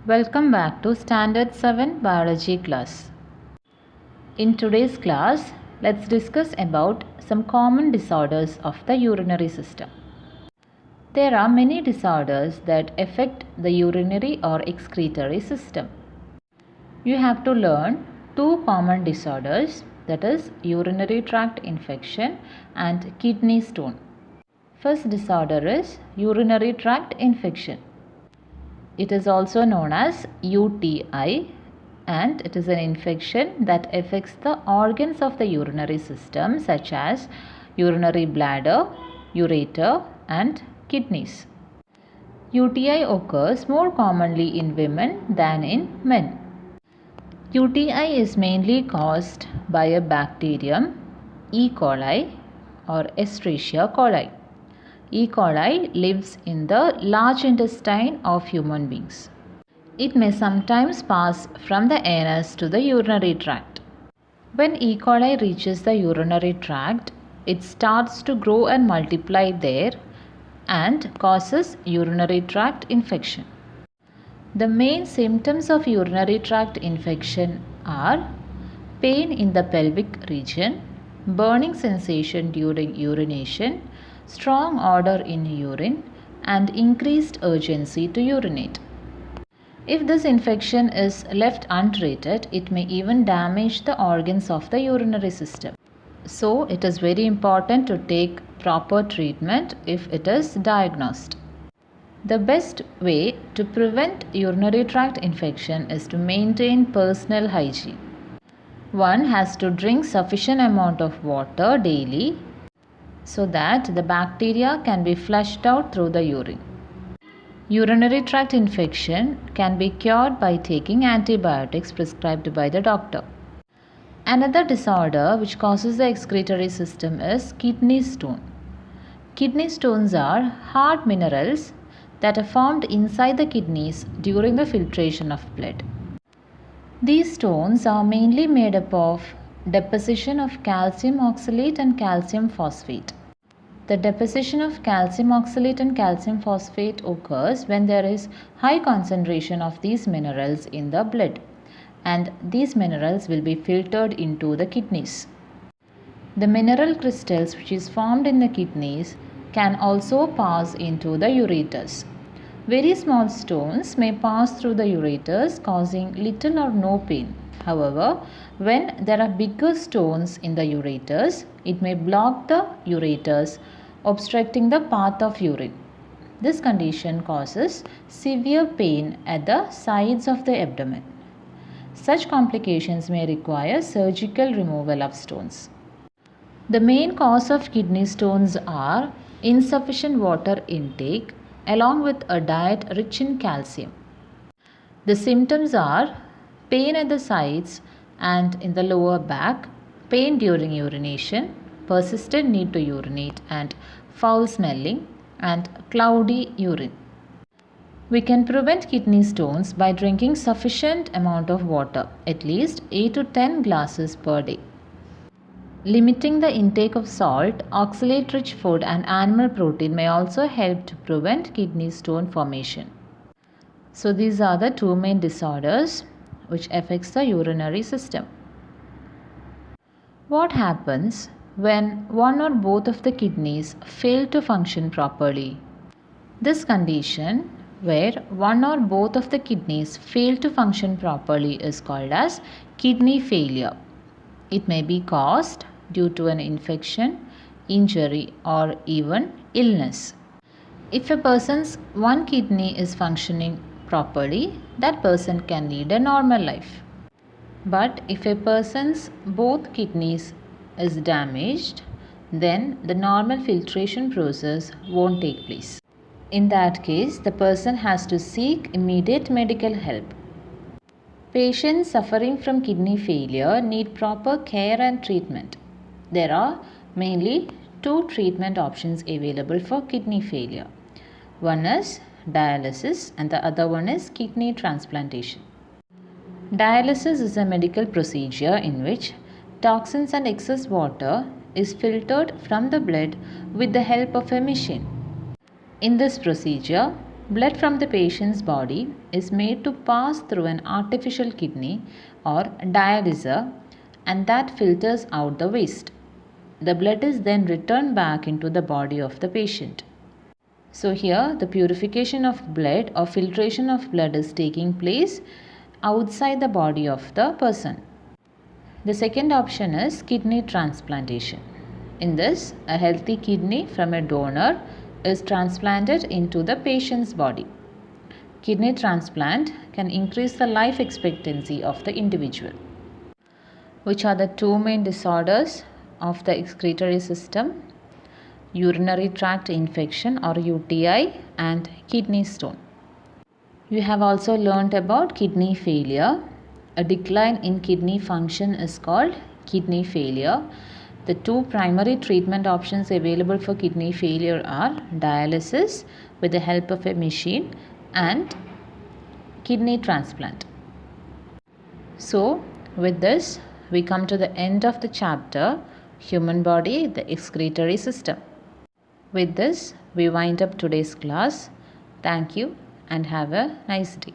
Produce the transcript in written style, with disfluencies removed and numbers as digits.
Welcome back to Standard 7 Biology class. In today's class, let's discuss about some common disorders of the urinary system. There are many disorders that affect the urinary or excretory system. You have to learn two common disorders, that is urinary tract infection and kidney stone. First disorder is urinary tract infection. It is also known as UTI and it is an infection that affects the organs of the urinary system such as urinary bladder, ureter and kidneys. UTI occurs more commonly in women than in men. UTI is mainly caused by a bacterium E. coli or Escherichia coli. E. coli lives in the large intestine of human beings. It may sometimes pass from the anus to the urinary tract. When E. coli reaches the urinary tract, it starts to grow and multiply there and causes urinary tract infection. The main symptoms of urinary tract infection are pain in the pelvic region, burning sensation during urination, strong odor in urine, and increased urgency to urinate. If this infection is left untreated, it may even damage the organs of the urinary system. So, it is very important to take proper treatment if it is diagnosed. The best way to prevent urinary tract infection is to maintain personal hygiene. One has to drink sufficient amount of water daily so that the bacteria can be flushed out through the urine. Urinary tract infection can be cured by taking antibiotics prescribed by the doctor. Another disorder which causes the excretory system is kidney stone. Kidney stones are hard minerals that are formed inside the kidneys during the filtration of blood. These stones are mainly made up of deposition of calcium oxalate and calcium phosphate. The deposition of calcium oxalate and calcium phosphate occurs when there is high concentration of these minerals in the blood, and these minerals will be filtered into the kidneys. The mineral crystals which is formed in the kidneys can also pass into the ureters. Very small stones may pass through the ureters causing little or no pain. However, when there are bigger stones in the ureters, it may block the ureters, obstructing the path of urine. This condition causes severe pain at the sides of the abdomen. Such complications may require surgical removal of stones. The main cause of kidney stones are insufficient water intake along with a diet rich in calcium. The symptoms are pain at the sides and in the lower back, pain during urination, persistent need to urinate and foul smelling and cloudy urine. We can prevent kidney stones by drinking sufficient amount of water, at least 8 to 10 glasses per day. Limiting the intake of salt, oxalate-rich food and animal protein may also help to prevent kidney stone formation. So these are the two main disorders which affects the urinary system. What happens when one or both of the kidneys fail to function properly? This condition where one or both of the kidneys fail to function properly is called as kidney failure. It may be caused due to an infection, injury or even illness. If a person's one kidney is functioning properly, that person can lead a normal life. But if a person's both kidneys is damaged, then the normal filtration process won't take place. In that case, the person has to seek immediate medical help. Patients suffering from kidney failure need proper care and treatment. There are mainly two treatment options available for kidney failure. One is dialysis and the other one is kidney transplantation. Dialysis is a medical procedure in which toxins and excess water is filtered from the blood with the help of a machine. In this procedure, Blood from the patient's body is made to pass through an artificial kidney or dialyzer, and that filters out the waste. The blood is then returned back into the body of the patient. So here the purification of blood or filtration of blood is taking place outside the body of the person. The second option is kidney transplantation. In this, a healthy kidney from a donor is transplanted into the patient's body. Kidney transplant can increase the life expectancy of the individual. Which are the two main disorders of the excretory system? Urinary tract infection or UTI and kidney stone. You have also learnt about kidney failure. A decline in kidney function is called kidney failure. The two primary treatment options available for kidney failure are dialysis with the help of a machine and kidney transplant. So, with this, we come to the end of the chapter, Human Body, the Excretory System. With this, we wind up today's class. Thank you and have a nice day.